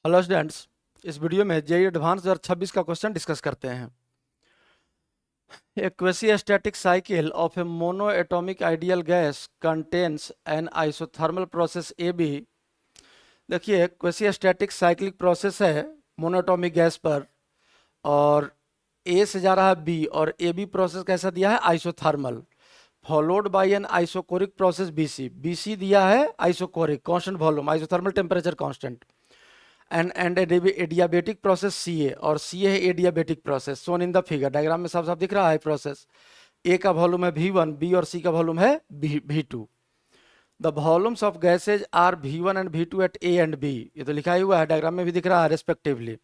Hello students, इस video में JEE advance 2026 का क्वेश्चन डिस्कस करते हैं। A quasi-static cycle of a monoatomic ideal gas contains an isothermal process AB। देखिए, quasi-static cyclic process है monoatomic gas पर, और A से जा रहा है B, और AB प्रोसेस कैसा दिया है? Isothermal, followed by an isochoric process BC। BC दिया है isochoric, constant volume, isothermal temperature constant, and adiabatic process CA, और CA है adiabatic process, shown in the figure. Diagram में साफ साफ दिख रहा है प्रोसेस। A का वॉल्यूम है V1, B और C का वॉल्यूम है V2। The volumes of gases are V1 and V2 at A and B। ये तो लिखा ही हुआ है, डायग्राम में भी दिख रहा है respectively.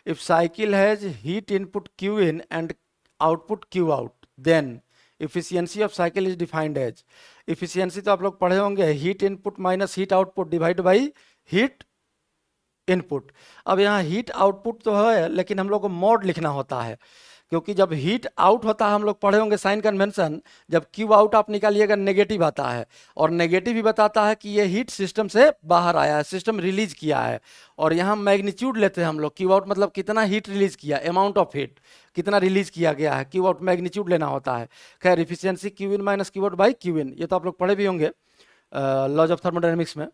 If cycle has heat input Q in and output Q out, then efficiency of cycle is defined as. Efficiency तो आप लोग पढ़े होंगे, heat input minus heat output divide by heat input. अब यहाँ हीट आउटपुट तो है, लेकिन हम लोग को मोड लिखना होता है, क्योंकि जब हीट आउट होता है, हम लोग पढ़े होंगे साइन कन्वेंशन, जब क्यू आउट आप निकालिएगा नेगेटिव आता है, और नेगेटिव ही बताता है कि ये हीट सिस्टम से बाहर आया है, सिस्टम रिलीज किया है। और यहाँ मैग्नीट्यूड लेते हैं हम लोग, क्यू आउट मतलब कितना हीट रिलीज किया, अमाउंट ऑफ हीट कितना रिलीज किया गया है, क्यू आउट मैग्नीट्यूड लेना होता है। खैर, efficiency Q in minus Q out by Q in, ये तो आप लोग पढ़े भी होंगे लॉज ऑफ थर्मोडायनेमिक्स में।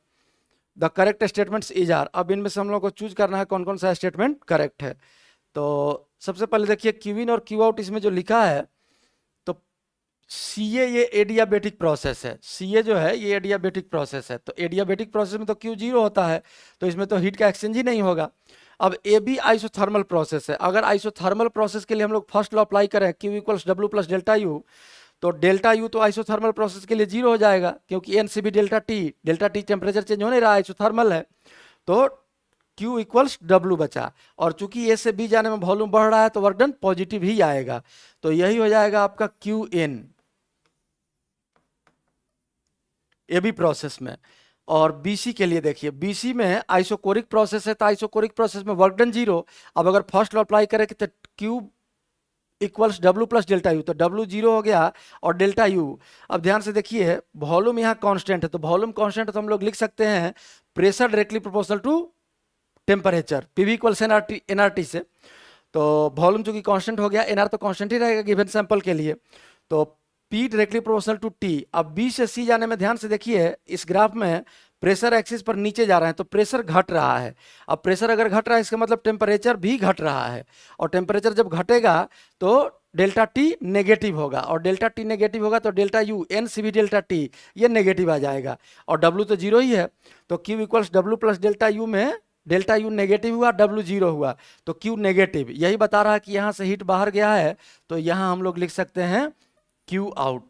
The correct statements is are. अब इनमें से हम लोग को चूज करना है कौन कौन सा स्टेटमेंट करेक्ट है। तो सबसे पहले देखिए, क्यू इन और क्यू आउट इसमें जो लिखा है, तो सीए ये एडियाबेटिक प्रोसेस है, सीए जो है ये एडियाबेटिक प्रोसेस है, तो एडियाबेटिक प्रोसेस में तो क्यू जीरो होता है, तो इसमें तो हीट का एक्सचेंज ही नहीं होगा। अब ए बी आइसोथर्मल प्रोसेस है। अगर आइसोथर्मल प्रोसेस के लिए हम लोग फर्स्ट लॉ अप्लाई करें, Q equals W plus delta U, तो डेल्टा यू तो आइसोथर्मल प्रोसेस के लिए जीरो हो जाएगा, क्योंकि n C B delta T temperature change हो नहीं रहा, आइसोथर्मल है, तो Q इक्वल्स डब्ल्यू बचा। और चूंकि ए से बी जाने में वॉल्यूम बढ़ रहा है, तो वर्क डन पॉजिटिव ही आएगा, तो यही हो जाएगा आपका Q in A B process में। और BC के लिए देखिए, BC में आइसोकोरिक प्रोसेस है, तो आइसोकोरिक प्रोसेस में वर्क डन जीरो। अब अगर फर्स्ट लॉ अप्लाई करें तो Q equals W plus delta U, तो डब्ल्यू जीरो हो गया और डेल्टा यू। अब ध्यान से देखिए, वॉल्यूम यहाँ कांस्टेंट है, तो वॉल्यूम कांस्टेंट है तो हम लोग लिख सकते हैं pressure directly proportional to temperature, PV equals nRT से। तो वॉल्यूम चूंकि कांस्टेंट हो गया, एनआर तो कांस्टेंट ही रहेगा गिवन सैंपल के लिए, तो P directly proportional to T. अब बी से सी जाने में ध्यान से देखिए, इस ग्राफ में प्रेशर एक्सिस पर नीचे जा रहे हैं, तो प्रेशर घट रहा है। अब प्रेशर अगर घट रहा है, इसका मतलब टेम्परेचर भी घट रहा है, और टेम्परेचर जब घटेगा तो डेल्टा टी नेगेटिव होगा, और डेल्टा टी नेगेटिव होगा तो delta U n C B delta T ये नेगेटिव आ जाएगा, और डब्ल्यू तो जीरो ही है, तो Q equals W plus delta U में डेल्टा यू नेगेटिव हुआ, डब्ल्यू जीरो हुआ, तो क्यू नेगेटिव, यही बता रहा है कि यहाँ से हीट बाहर गया है, तो यहाँ हम लोग लिख सकते हैं क्यू आउट।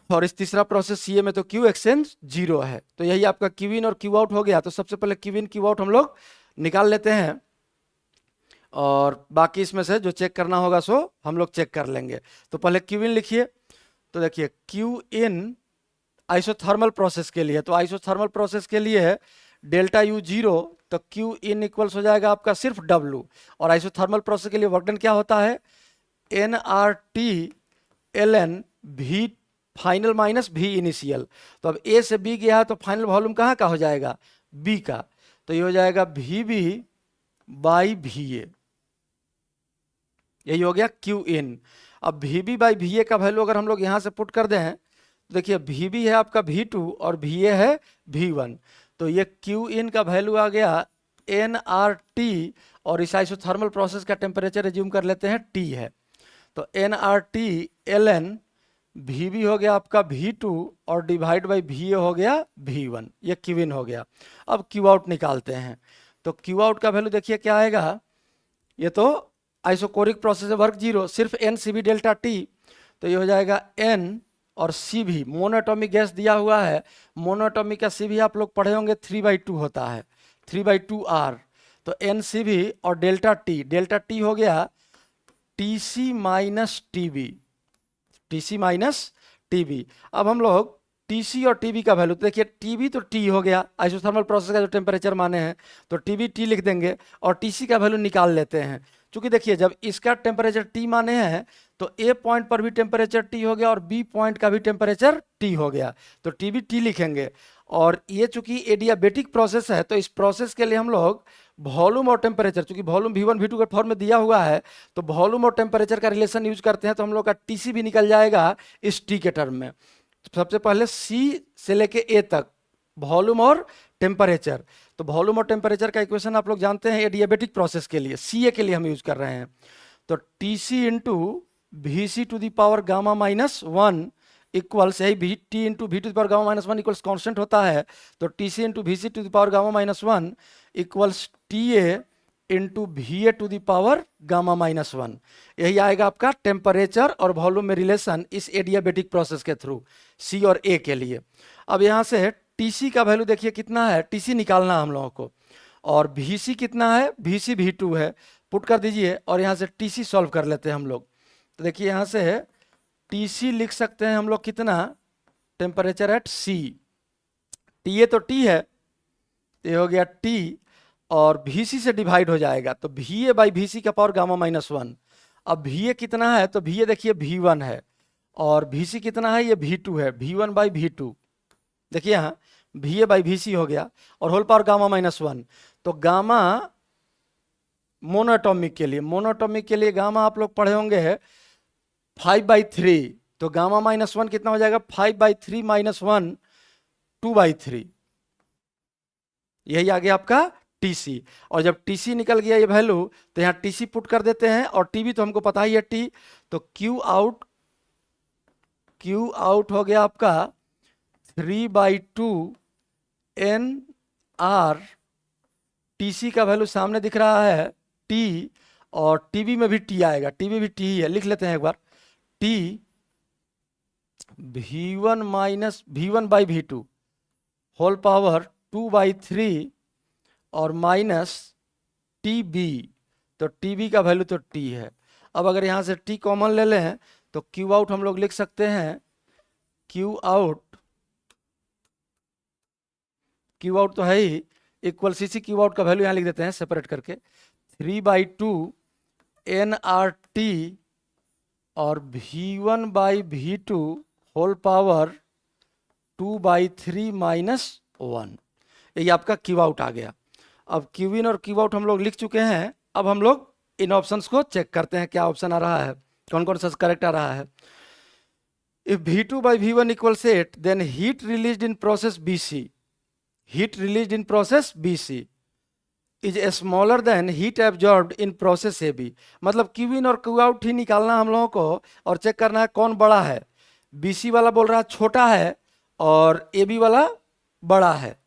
और इस तीसरा प्रोसेस सीए में तो क्यू एक्सचेंज जीरो है, तो यही आपका क्यू इन और क्यू आउट हो गया। तो सबसे पहले क्यू इन क्यू आउट हम लोग निकाल लेते हैं, और बाकी इसमें से जो चेक करना होगा सो हम लोग चेक कर लेंगे। तो पहले क्यू इन लिखिए, तो देखिए क्यू इन आइसोथर्मल प्रोसेस के लिए, तो आइसोथर्मल प्रोसेस के लिए डेल्टा यू जीरो, तो क्यू इन इक्वल्स हो जाएगा आपका सिर्फ डब्ल्यू, और आइसोथर्मल प्रोसेस के लिए वर्क डन क्या होता है? N R T l n V final minus V initial. तो अब ए से बी गया है, तो फाइनल वॉल्यूम कहाँ का हो जाएगा? बी का, तो ये हो जाएगा V B by V A, यही हो गया क्यू इन। अब V B by V A का वैल्यू अगर हम लोग यहाँ से पुट कर दें, तो देखिए वी बी है आपका V2 और वी ए है V1, तो ये क्यू इन का वैल्यू आ गया एन आर टी, और इस आइसोथर्मल प्रोसेस का टेम्परेचर रिज्यूम कर लेते हैं T है, तो n R T l n V B हो गया आपका V2 और डिवाइड बाई वी ए हो गया V1, ये क्यू इन हो गया। अब क्यू आउट निकालते हैं, तो क्यू आउट का वैल्यू देखिए क्या आएगा, ये तो आइसोकोरिक प्रोसेस है, वर्क जीरो, सिर्फ n C B delta T, तो ये हो जाएगा एन और सी भी, मोनोएटॉमिक गैस दिया हुआ है, मोनोएटॉमिक का सी भी आप लोग पढ़े होंगे 3/2 होता है, 3/2 आर, तो एन सी भी और डेल्टा टी हो गया T C minus T B, T C minus T B. अब हम लोग टीसी और टीबी का वैल्यू, तो देखिए टीबी तो टी हो गया, आइसोथर्मल प्रोसेस का जो टेम्परेचर माने हैं, तो टीबी टी लिख देंगे, और टीसी का वैल्यू निकाल लेते हैं। क्योंकि देखिए जब इसका टेम्परेचर टी माने हैं, तो ए पॉइंट पर भी टेम्परेचर टी हो गया और बी पॉइंट का भी टेम्परेचर टी हो गया, तो टीबी टी लिखेंगे। और ये चूंकि एडियाबेटिक प्रोसेस है तो इस प्रोसेस के लिए हम लोग वॉल्यूम और टेम्परेचर, चूंकि वॉल्यूम V1 V2 के फॉर्म में दिया हुआ है तो वॉल्यूम और टेम्परेचर का रिलेशन यूज करते हैं, तो हम लोग का TC भी निकल जाएगा इस T के टर्म में। तो सबसे पहले C से लेके A तक वॉल्यूम और टेम्परेचर, तो वॉल्यूम और टेम्परेचर का इक्वेशन आप लोग जानते हैं एडियाबेटिक प्रोसेस के लिए, CA के लिए हम यूज कर रहे हैं। तो TC into VC to the power gamma minus 1 equals, यही VT into V to the power gamma minus 1 equals constant होता है, तो TC into VC to the power gamma minus 1 equals TA into VA to the power gamma minus 1। यही आएगा आपका temperature और volume में relation इस एडियाबेटिक प्रोसेस के थ्रू C और A के लिए। अब यहाँ से TC का वैल्यू देखिए कितना है, TC निकालना हम लोगों को, और VC कितना है, VC V2 है, पुट कर दीजिए और यहाँ से TC सॉल्व कर लेते हैं हम लोग। तो देखिए यहाँ से TC लिख सकते हैं हम लोग कितना, टेम्परेचर एट C, TA तो T है, ये हो गया T और VC से डिवाइड हो जाएगा तो VA बाई VC का पावर गामा माइनस 1। अब VA कितना है, तो VA देखिए V1 है और VC कितना है, ये V2 है, V1 बाई V2, देखिए यहाँ VA बाई VC हो गया और होल पावर गामा माइनस 1। तो गामा मोनोएटॉमिक के लिए गामा आप लोग पढ़े होंगे 5/3, तो गामा माइनस 1 कितना हो जाएगा, 5/3 माइनस 1 2/3, यही आ गया आपका TC। और जब TC निकल गया ये वैल्यू तो यहाँ TC पुट कर देते हैं और TB तो हमको पता ही है T, तो Q आउट हो गया आपका 3/2 NR, TC का वैल्यू सामने दिख रहा है T और TB में भी T आएगा, TB भी T ही है, लिख लेते हैं एक बार, T V1 by V2 whole power 2/3 और माइनस TB, तो TB का वैल्यू तो T है। अब अगर यहाँ से T कॉमन ले लें तो Q आउट हम लोग लिख सकते हैं, Q आउट तो है ही, इक्वल CC Q आउट का वैल्यू यहाँ लिख देते हैं सेपरेट करके, 3/2 NRT और V1 by V2 whole power 2/3 minus 1, ये आपका Q आउट आ गया। अब Q इन और Q आउट हम लोग लिख चुके हैं, अब हम लोग इन ऑप्शंस को चेक करते हैं क्या ऑप्शन आ रहा है, कौन कौन सा करेक्ट आ रहा है। If V2 by V1 equals 8 then heat released in process BC is smaller than heat absorbed in process AB। मतलब Q इन और Q आउट ही निकालना हम लोगों को और चेक करना है कौन बड़ा है। BC वाला बोल रहा है छोटा है और AB वाला बड़ा है।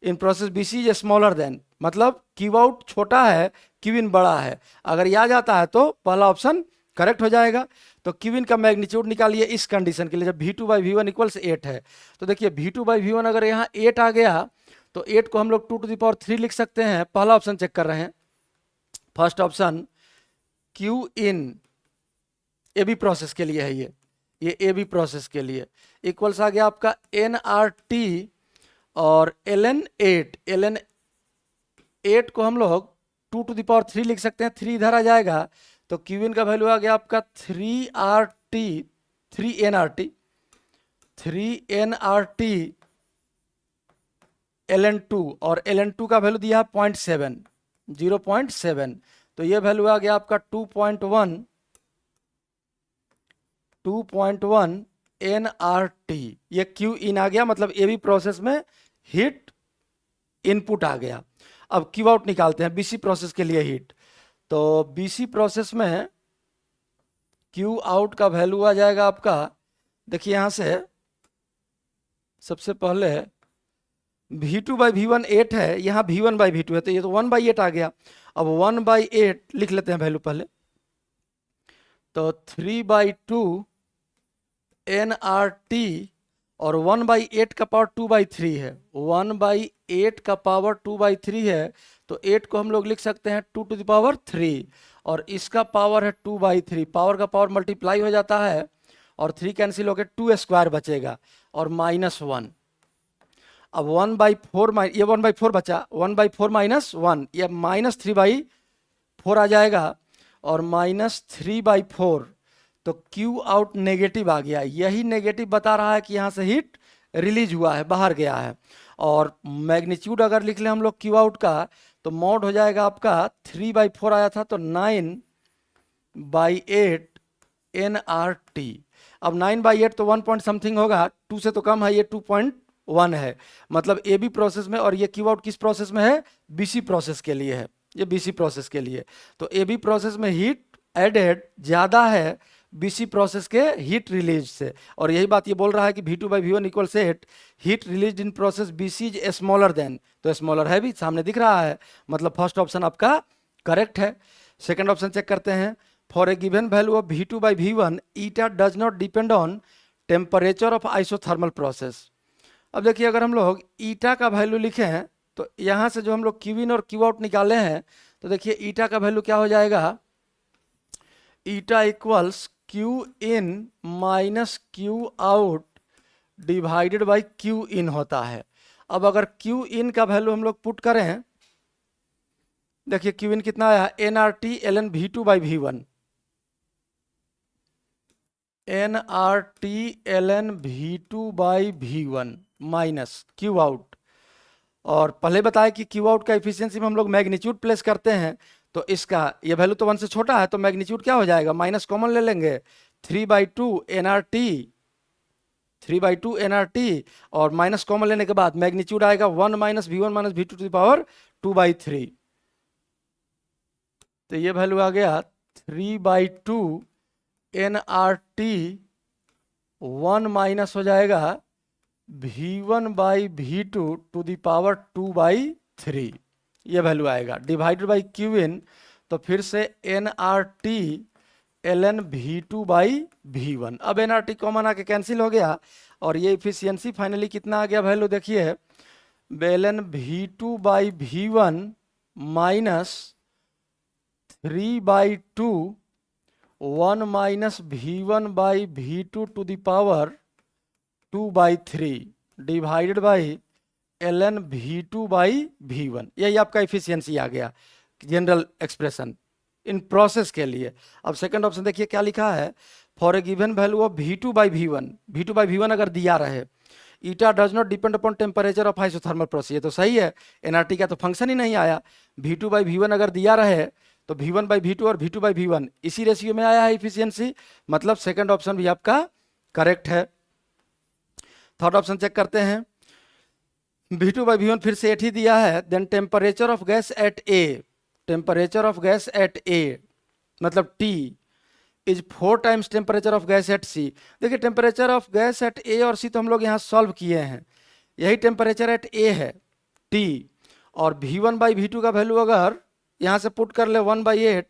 इन process BC is smaller then, मतलब Q आउट छोटा है, Q इन बड़ा है। अगर ये आ जाता है तो पहला ऑप्शन करेक्ट हो जाएगा। तो Q इन का मैग्नीट्यूड निकालिए इस कंडीशन के लिए जब V2 बाई V1 इक्वल्स 8 है। तो देखिए V2 बाई V1 अगर यहाँ 8 आ गया तो 8 को हम लोग 2 टू द पावर 3 लिख सकते हैं। पहला ऑप्शन चेक कर रहे हैं, फर्स्ट ऑप्शन Q इन AB प्रोसेस के लिए है, ये AB प्रोसेस के लिए इक्वल्स आ गया आपका NRT और ln 8 को हम लोग 2 टू द पावर 3 लिख सकते हैं, 3 इधर आ जाएगा तो Q इन का वैल्यू आ गया आपका 3NRT ln 2 और ln 2 का वैल्यू दिया 0.7, तो ये वैल्यू आ गया आपका 2.1 NRT। ये Q इन आ गया, मतलब AB प्रोसेस में हीट इनपुट आ गया। अब Q आउट निकालते हैं BC प्रोसेस के लिए हीट। तो BC प्रोसेस में Q आउट का वैल्यू आ जाएगा आपका, देखिए यहां से सबसे पहले V2 बाई V1 8 है, यहाँ V1 बाई V2 है, तो ये तो 1/8 आ गया। अब 1/8 लिख लेते हैं वैल्यू पहले, तो 3/2 NRT और 1/8 का पावर 2/3 है, 1/8 का पावर 2/3 है, तो 8 को हम लोग लिख सकते हैं 2 टू द पावर 3 और इसका पावर है 2/3, पावर का पावर मल्टीप्लाई हो जाता है और 3 कैंसिल होकर 2 स्क्वायर बचेगा और -1। अब 1/4 ये 1/4 बचा, 1/4 -1 ये -3/4 आ जाएगा और -3/4, तो Q आउट नेगेटिव आ गया। यही नेगेटिव बता रहा है कि यहाँ से हीट रिलीज हुआ है, बाहर गया है। और मैग्नीट्यूड अगर लिख लें हम लोग क्यू आउट का, तो मॉड हो जाएगा आपका 3/4 आया था, तो 9/8 nRT। अब 9/8 तो 1 पॉइंट समथिंग होगा, 2 से तो कम है, ये 2.1 है। मतलब ए बी प्रोसेस में, और ये क्यू आउट किस प्रोसेस में है, बीसी प्रोसेस के लिए है, ये बीसी प्रोसेस के लिए। तो ए बी प्रोसेस में हीट एडेड ज़्यादा है बीसी प्रोसेस के हीट रिलीज से, और यही बात ये बोल रहा है कि V2/V1 equals 8, heat release in process BC is smaller then, तो स्मॉलर है भी, सामने दिख रहा है, मतलब फर्स्ट ऑप्शन आपका करेक्ट है। सेकंड ऑप्शन चेक करते हैं। For a given value of V2/V1 eta does not depend on temperature of isothermal process. अब देखिए, अगर हम लोग ईटा का वैल्यू लिखे हैं, तो यहाँ से जो हम लोग क्यू इन और क्यू आउट निकाले हैं, तो देखिए ईटा का वैल्यू क्या हो जाएगा, eta equals Q in minus Q out divided by Q in होता है। अब अगर क्यू इन का वैल्यू हम लोग पुट करें, देखिए क्यू इन कितना आया, nRT ln V2/V1, nRT ln V2/V1 minus Q out. और पहले बताया कि क्यू आउट का एफिशिएंसी में हम लोग मैग्नीट्यूड प्लेस करते हैं, तो इसका ये वैल्यू तो 1 से छोटा है, तो मैग्नीट्यूड क्या हो जाएगा, माइनस कॉमन ले लेंगे, 3/2 nRT, 3/2 nRT, और माइनस कॉमन लेने के बाद मैग्नीट्यूड आएगा 1 - V1 - V2 to the power 2/3। तो ये वैल्यू आ गया 3/2 nRT, 1 माइनस हो जाएगा V1/V2 टू द पावर 2/3, ये वैल्यू आएगा, डिवाइडेड बाई क्यू इन, तो फिर से nRT ln V2/V1। अब nRT कॉमन आके कैंसिल हो गया, और ये इफिशियंसी फाइनली कितना आ गया वैल्यू, देखिए ln V2/V1 minus 3/2 1 minus V1/V2 to the power 2/3 divided by ln V2/V1। यही आपका इफिशियंसी आ गया, जनरल एक्सप्रेशन इन प्रोसेस के लिए। अब सेकंड ऑप्शन देखिए क्या लिखा है, for a given value of V2/V1, V2/V1 अगर दिया रहे, eta does not depend upon temperature of isothermal process, ये तो सही है, nRT का तो फंक्शन ही नहीं आया। V2/V1 अगर दिया रहे, तो V1/V2 और V2/V1 इसी रेशियो में आया है इफिशियंसी, मतलब सेकंड ऑप्शन भी आपका करेक्ट है। थर्ड ऑप्शन चेक करते हैं। V2/V1 फिर से 8 ही दिया है, then temperature of gas at A, temperature of gas at A मतलब T is 4 times temperature of gas at C. देखिए temperature of gas at A और सी तो हम लोग यहाँ सॉल्व किए हैं, यही टेम्परेचर एट ए है T, और V1/V2 का वैल्यू अगर यहाँ से पुट कर ले 1/8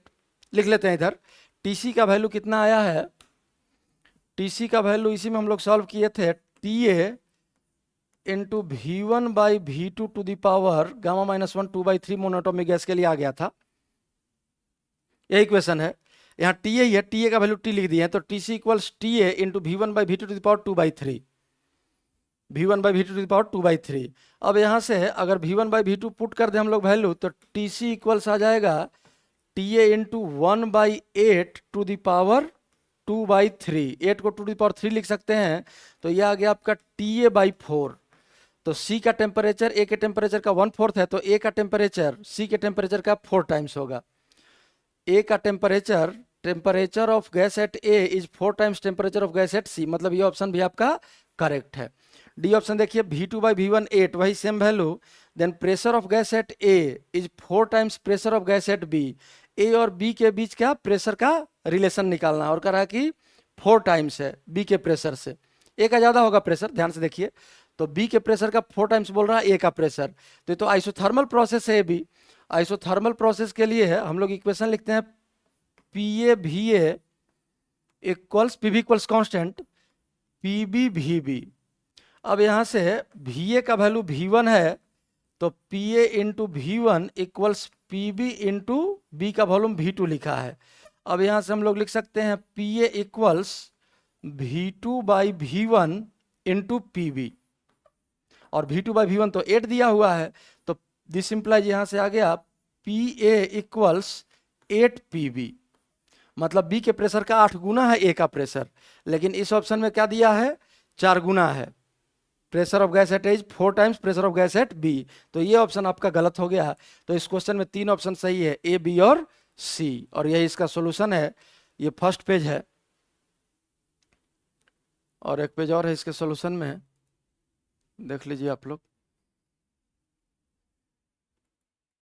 लिख लेते हैं इधर, TC का वैल्यू कितना आया है, TC का वैल्यू इसी में हम लोग सॉल्व किए थे, TA into V1/V2 to the power गामा-1 2/3 मोनोटोमिक गैस के लिए आ गया था, यही इक्वेशन है। यहाँ TA ही है, TA का वैल्यू T लिख दिए हैं, तो TC equals TA into V1/V2 to the power 2/3, V1/V2 to the power 2/3। अब यहाँ से अगर V1/V2 पुट कर दे हम लोग वैल्यू, तो TC इक्वल्स आ जाएगा TA into 1/8 to the power 2/3, 8 को 2 टू द पावर 3 लिख सकते हैं, तो यह आ गया आपका TA/4। तो C का टेम्परेचर A के टेम्परेचर का 1/4 है, तो A का टेम्परेचर C के टेम्परेचर का 4 टाइम्स होगा। A का temperature, temperature of gas at A is 4 times temperature of gas eight C, मतलब ये ऑप्शन भी आपका करेक्ट है। डी ऑप्शन देखिए, V2/V1 8, वही same value, then pressure of gas at A is 4 times pressure of gas at B। A और B के बीच क्या प्रेशर का रिलेशन निकालना है, और कह रहा है कि 4 टाइम्स है B के प्रेशर से, A का ज़्यादा होगा प्रेशर, ध्यान से देखिए, तो B के प्रेशर का 4 टाइम्स बोल रहा है A का प्रेशर, तो ये तो आइसोथर्मल प्रोसेस है B। आइसोथर्मल प्रोसेस के लिए है हम लोग इक्वेशन लिखते हैं PA/VA equals PV equals constant PB/VB। अब यहाँ से VA का वैल्यू V1 है, तो PA into V1 equals PB into B का वॉल्यूम V2 लिखा है। अब यहाँ से हम लोग लिख सकते हैं PA equals V2/V1 into PB, और V2/V1 तो 8 दिया हुआ है, तो दिस इंप्लाइज यहाँ से आ गया PA इक्वल्स 8 PB, मतलब B के प्रेशर का 8 गुना है A का प्रेशर, लेकिन इस ऑप्शन में क्या दिया है, 4 गुना है, pressure of gas at A is 4 times pressure of gas at B. तो ये ऑप्शन आपका गलत हो गया। तो इस क्वेश्चन में 3 ऑप्शन सही है, ए, बी और सी, और यही इसका सोल्यूशन है। ये फर्स्ट पेज है और एक पेज और है इसके सोल्यूशन में, देख लीजिए आप लोग।